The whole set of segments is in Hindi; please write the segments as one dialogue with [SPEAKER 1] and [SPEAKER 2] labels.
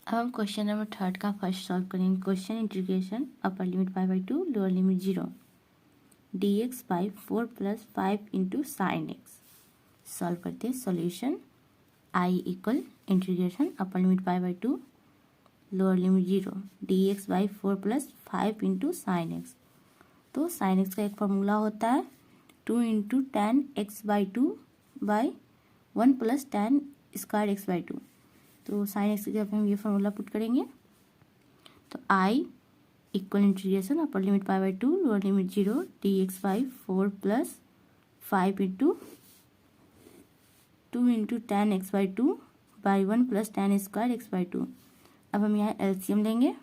[SPEAKER 1] अब हम क्वेश्चन नंबर 3 का फर्स्ट सॉल्व करेंगे। Question integration upper limit pi by 2 lower limit 0 dx by 4 plus 5 into sine x. Solve करते हैं। Solution I equal integration upper limit pi by 2 lower limit 0 dx by 4 plus 5 into sine x. तो साइन एक्स का एक फार्मूला होता है 2 into ten x by 2 by 1 plus ten square x by 2। तो साइन एक्स की जगह पे हम ये फार्मूला पुट करेंगे। तो I equal integration upper limit pi by 2 lower limit 0 dx by 4 plus 5 into 2 into ten x by 2 by 1 plus ten square x by 2। अब हम यहाँ एलसीएम लेंगे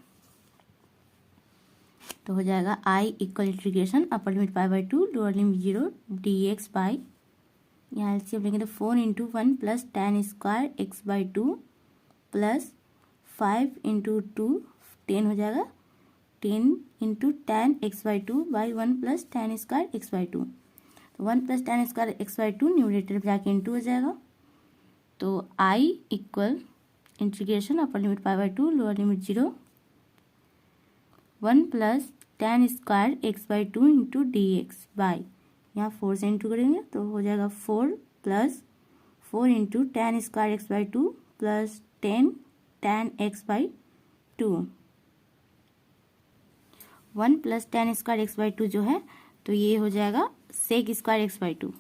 [SPEAKER 1] तो हो जाएगा I equal integration upper limit pi by 2 lower limit 0 dx by, यहाँ एलसीएम लेंगे तो 4 into 1 plus ten square x by 2 plus 5 into 2 10 हो जाएगा 10 into ten x by 2 by 1 plus ten square x by 2। तो 1 plus ten square x by 2 numerator पे जाके इंटू हो जाएगा। तो I equal integration upper limit pi by 2 lower limit 0 1 plus ten square x by 2 into D x by, यहाँ 4 से इंटू करेंगे तो हो जाएगा 4 plus 4 into ten square x by 2 plus 10 ten x by 2। 1 plus ten square x by 2 जो है तो ये हो जाएगा सेक स्क्वायर एक्स बाई 2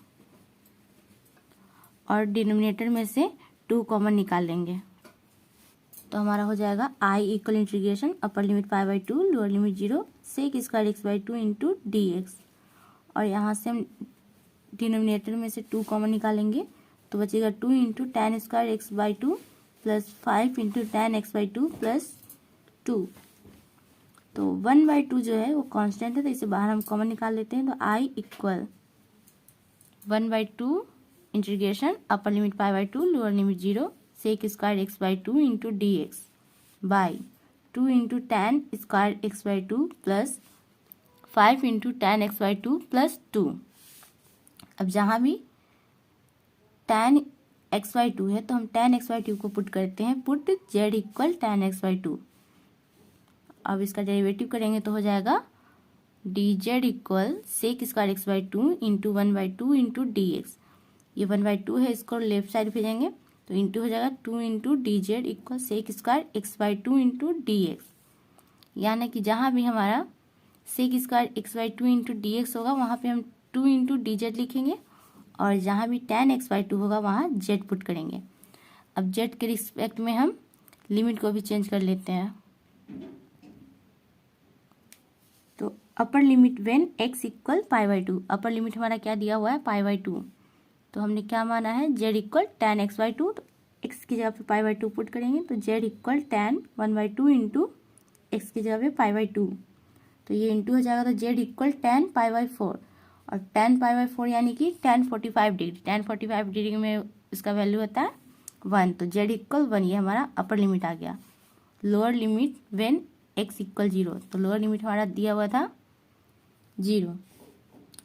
[SPEAKER 1] और डिनोमिनेटर में से 2 कॉमन निकाल लेंगे तो हमारा हो जाएगा I equal integration upper limit pi by 2 lower limit 0 sec square x by 2 into D x. और यहाँ से हम डिनोमिनेटर में से 2 कॉमन निकालेंगे तो बचेगा 2 into ten square x by 2 plus 5 into ten x by 2 plus 2। तो 1 बाई 2 जो है वो कांस्टेंट है तो इसे बाहर हम कॉमन निकाल लेते हैं। तो I equal 1 by 2 integration upper limit pi by 2 lower limit 0 sec square x by 2 into D x by 2 into ten square x by 2 plus 5 into ten x by 2 plus 2। अब जहाँ भी टेन एक्स बाई 2 है तो हम टेन एक्स बाई 2 को पुट करते हैं, put Z equal ten x by 2। अब इसका डेरिवेटिव करेंगे तो हो जाएगा D Z equal sec square x by 2 into 1 by 2 into D X. ये 1 बाई 2 है, इसको लेफ्ट साइड भेजेंगे तो इंटू हो जाएगा 2 into D Z equal sec square x by 2 into D X. यानी कि जहाँ भी हमारा sec square x by 2 into D X होगा वहाँ पे हम 2 इंटू डी जेड लिखेंगे और जहाँ भी टेन एक्स बाई 2 होगा वहाँ जेड पुट करेंगे। अब जेड के रिस्पेक्ट में हम लिमिट को भी चेंज कर लेते हैं। तो upper limit when x equal pi by 2, upper limit हमारा क्या दिया हुआ है पाई बाई 2, तो हमने क्या माना है Z equal ten x by 2। तो एक्स की जगह पे पाई बाई 2 पुट करेंगे तो Z equal ten 1 by 2 into x की जगह पे पाई बाई 2। तो ये इंटू हो जाएगा तो Z equal ten pi by 4 और टेन पाई बाई 4 यानी कि 1045 डिग्री। 1045 डिग्री में इसका वैल्यू होता है 1, तो जेड इक्वल 1 ये हमारा अपर लिमिट आ गया। Lower limit when x equal 0, तो लोअर लिमिट हमारा दिया हुआ था 0,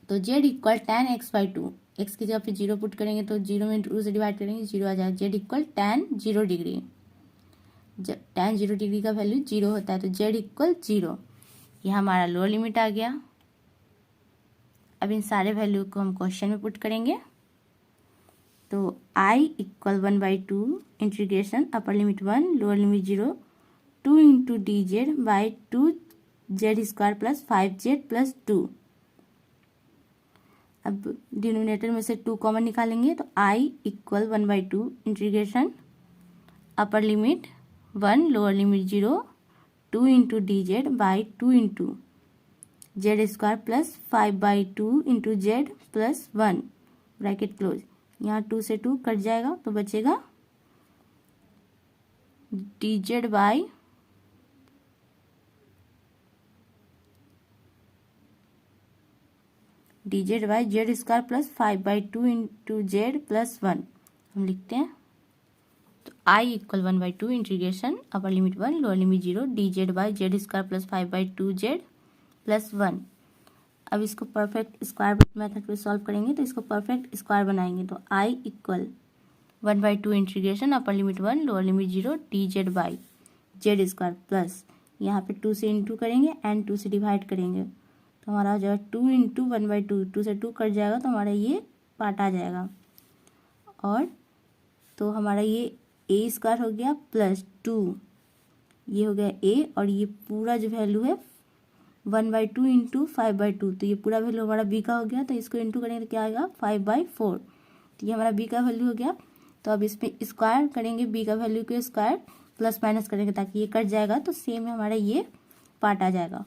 [SPEAKER 1] तो Z equal ten x by 2, x की जगह पे 0 पुट करेंगे तो 0 में 2 से डिवाइड करेंगे 0 आ जाएगा। Z equal ten 0 degree, ten 0 degree का वैल्यू 0 होता है तो जेड इक्वल 0, ये हमारा लोअर लिमिट आ गया। अब इन सारे वैल्यू को हम क्वेश्चन में पुट करेंगे तो I equal 1 by 2 integration upper limit 1 lower limit 0 2 into D Z by 2 z square plus 5 z plus 2। अब डिनोमिनेटर में से 2 कॉमन निकालेंगे तो I equal 1 by 2 integration upper limit 1 lower limit 0 2 into D Z by 2 into z square plus 5 by 2 into z plus 1 bracket close. यहाँ 2 से 2 कट जाएगा तो बचेगा d Z by d Z by z square plus 5 by 2 into z plus 1 हम लिखते हैं। तो I equal 1 by 2 integration upper limit 1 lower limit 0 D Z by z square plus 5 by 2 z plus 1। अब इसको परफेक्ट स्क्वायर मेथड पे सॉल्व करेंगे तो इसको परफेक्ट स्क्वायर बनाएंगे तो I equal 1 by 2 integration upper limit 1 lower limit 0 D Z by z square plus यहाँ पे 2 से इंटू करेंगे एंड 2 से डिवाइड करेंगे तो हमारा हो जाएगा 2 इंटू 1/2, 2 से 2 कट जाएगा तो हमारा ये पार्ट आ जाएगा। और तो हमारा ये ए स्क्वायर हो गया प्लस 2, ये हो गया ए, और ये पूरा जो वैल्यू है 1/2 इंटू 5/2, तो ये पूरा वैल्यू हमारा बी का हो गया। तो इसको इंटू करेंगे तो क्या आएगा 5/4, तो ये हमारा बी का वैल्यू हो गया। तो अब इसमें स्क्वायर करेंगे बी का वैल्यू के स्क्वायर प्लस माइनस करेंगे ताकि ये कट जाएगा तो सेम हमारा ये पार्ट आ जाएगा।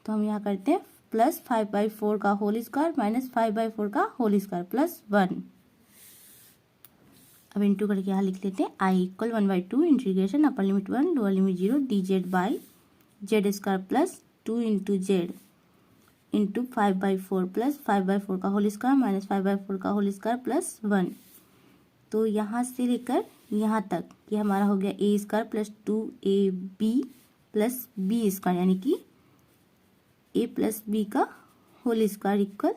[SPEAKER 1] तो हम यहाँ करते हैं प्लस 5/4 का होल स्क्वायर माइनस 5/4 का होल स्क्वायर प्लस 1। अब इंटू करके यहाँ लिख लेते हैं I equal 1/2 integration upper limit 1 lower limit 0 D Z by z square plus 2 into z into 5/4 plus 5/4 का होल स्क्वायर माइनस 5/4 का होल स्क्वायर प्लस 1। तो यहाँ से लेकर यहाँ तक ये हमारा हो गया a square plus 2ab plus b square, यानी कि ए प्लस बी का whole square equal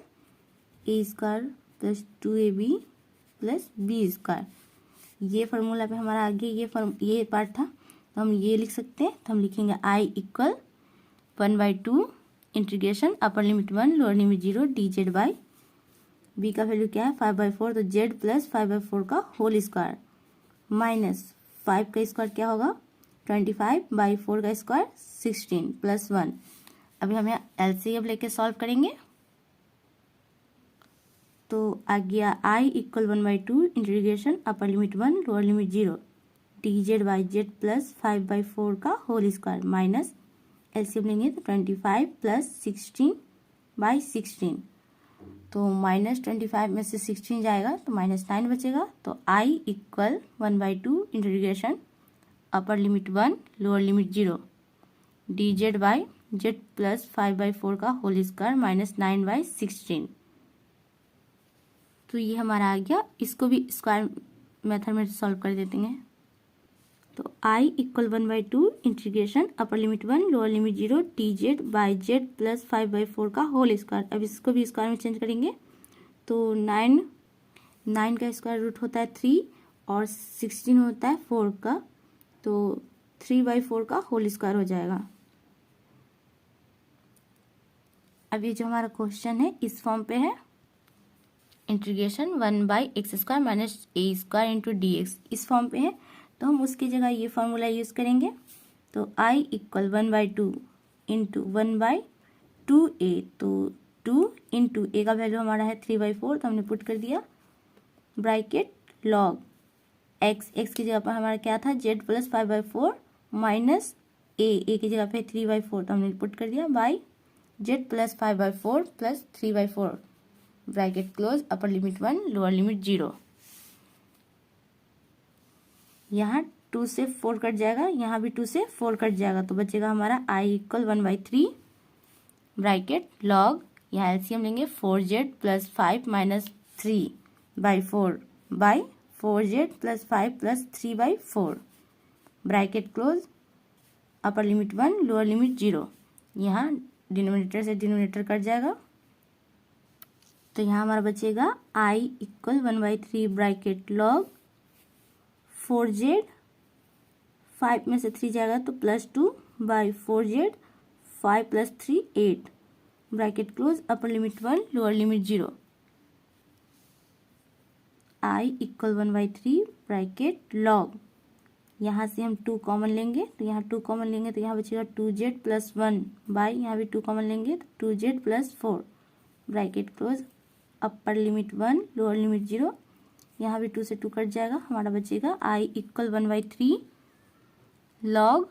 [SPEAKER 1] a square plus 2ab plus b square. ये फार्मूला पे हमारा आगे ये पार्ट था तो हम ये लिख सकते हैं। तो हम लिखेंगे I equal 1/2 integration upper limit 1 lower limit 0 D Z by B का वैल्यू क्या है 5/4, तो जेड प्लस 5/4 का होल स्क्वायर माइनस 5 का स्क्वायर क्या होगा 25/4 का स्क्वायर 16 प्लस 1। अभी हम यहाँ एलसीएम लेके सॉल्व करेंगे तो आ गया I equal 1/2 integration upper limit 1 lower limit 0 D Z by Z plus 5/4 का होल स्क्वायर माइनस एलसीएम लेंगे तो 25 प्लस 16/16, तो -25 में से 16 जाएगा तो -9 बचेगा। तो I equal 1/2 integration upper limit 1 lower limit 0 D Z by Z plus 5/4 का होल स्क्वायर माइनस 9/16। तो ये हमारा आ गया। इसको भी स्क्वायर मेथड में सॉल्व कर देते हैं। तो I equal 1/2 integration upper limit 1 lower limit 0 D Z by Z plus 5/4 का होल स्क्वायर। अब इसको भी स्क्वायर में चेंज करेंगे तो 9 का स्क्वायर रूट होता है 3 और 16 होता है 4 का, तो 3/4 का होल स्क्वायर हो जाएगा। अब ये जो हमारा क्वेश्चन है इस फॉर्म पे है integration 1/x² minus a² into D x, इस फॉर्म पे है। तो हम उसकी जगह ये फार्मूला यूज़ करेंगे। तो i इक्वल 1/2 इंटू 1/2a, तो 2 इंटू ए का वैल्यू हमारा है 3/4, तो हमने पुट कर दिया ब्रैकेट लॉग x की जगह पर हमारा क्या था z प्लस 5/4 माइनस ए की जगह पे 3/4, तो हमने पुट कर दिया by z plus 5/4 plus 3/4 bracket close upper limit 1 lower limit 0। यहाँ 2 से 4 कट जाएगा, यहाँ भी 2 से 4 कट जाएगा, तो बचेगा हमारा i इक्वल 1/3 ब्रैकेट लॉग, यहाँ एलसीएम लेंगे 4z plus 5 minus 3/4 by 4z plus 5 plus 3/4 bracket close upper limit 1 lower limit 0। यहाँ डिनोमिनेटर से डिनोमिनेटर कट जाएगा, तो यहाँ हमारा बचेगा i equal 1/3 bracket log 4z 5 में से 3 जाएगा तो plus 2 by 4z 5 plus 3 8 bracket close upper limit 1 lower limit 0। i equal 1/3 bracket log, यहाँ से हम 2 कॉमन लेंगे तो यहाँ 2 कॉमन लेंगे तो यहाँ बचेगा 2z प्लस 1 बाई यहाँ भी 2 कॉमन लेंगे तो 2z प्लस 4 ब्रैकेट क्लोज अपर लिमिट 1 लोअर लिमिट 0। यहाँ भी 2 से 2 कट जाएगा, हमारा बचेगा i equal 1/3 log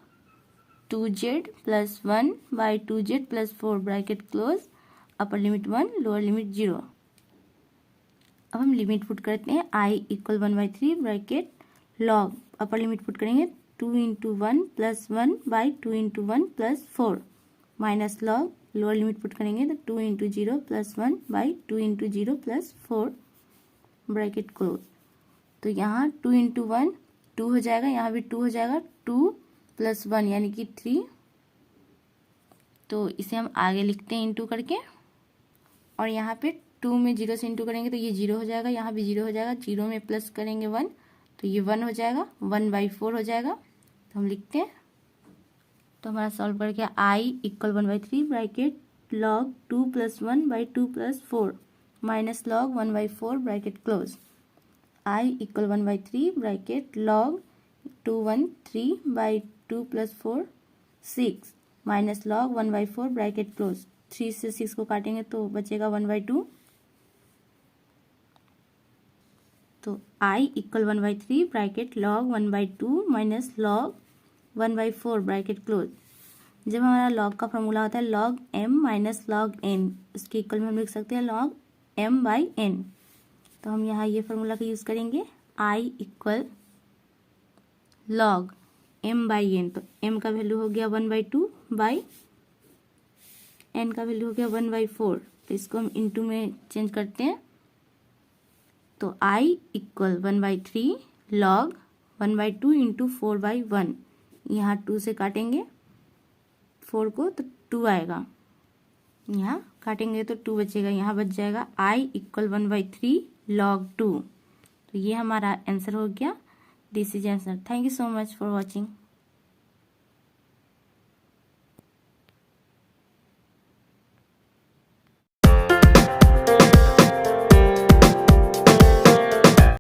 [SPEAKER 1] 2z plus 1 by 2z plus 4 bracket close upper limit 1 lower limit 0। अब हम लिमिट पुट करते हैं i equal 1/3 bracket log upper limit put करेंगे 2 into 1 plus 1 by 2 into 1 plus 4 minus log lower limit put करेंगे तो 2 into 0 plus 1 by 2 into 0 plus 4 bracket close. तो यहाँ 2 इंटू 1 2 हो जाएगा, यहाँ भी 2 हो जाएगा, 2 प्लस 1 यानी कि 3, तो इसे हम आगे लिखते हैं इंटू करके, और यहाँ पे 2 में 0 से इंटू करेंगे तो ये 0 हो जाएगा, यहाँ भी 0 हो जाएगा, 0 में प्लस करेंगे 1 तो ये 1 हो जाएगा, 1/4 हो जाएगा। तो हम लिखते हैं तो हमारा सॉल्व कर गया I equal 1/3 bracket log 2 + 1 by 2 + 4 minus log 1/4 bracket close. I equal 1/3 bracket log 213 by 2 + 4 6 minus log 1/4 bracket close. 3 से 6 को काटेंगे तो बचेगा 1/2। तो I equal 1/3 bracket log 1/2 minus log 1/4 bracket close. जब हमारा log का फॉर्मूला होता है log m minus log n, उसके इक्वल में हम लिख सकते हैं log m/n। तो हम यहाँ ये फॉर्मूला का यूज़ करेंगे I इक्वल log m/n। तो m का वैल्यू हो गया 1/2 बाई n का वैल्यू हो गया 1/4। तो इसको हम इंटू में चेंज करते हैं। तो I इक्वल 1/3 log 1/2 इंटू 4/1। यहाँ 2 से काटेंगे 4 को तो 2 आएगा, यहाँ काटेंगे तो 2 बचेगा, यहाँ बच जाएगा I इक्वल 1/3 log 2। तो ये हमारा आंसर हो गया। This is answer. Thank you so much for watching.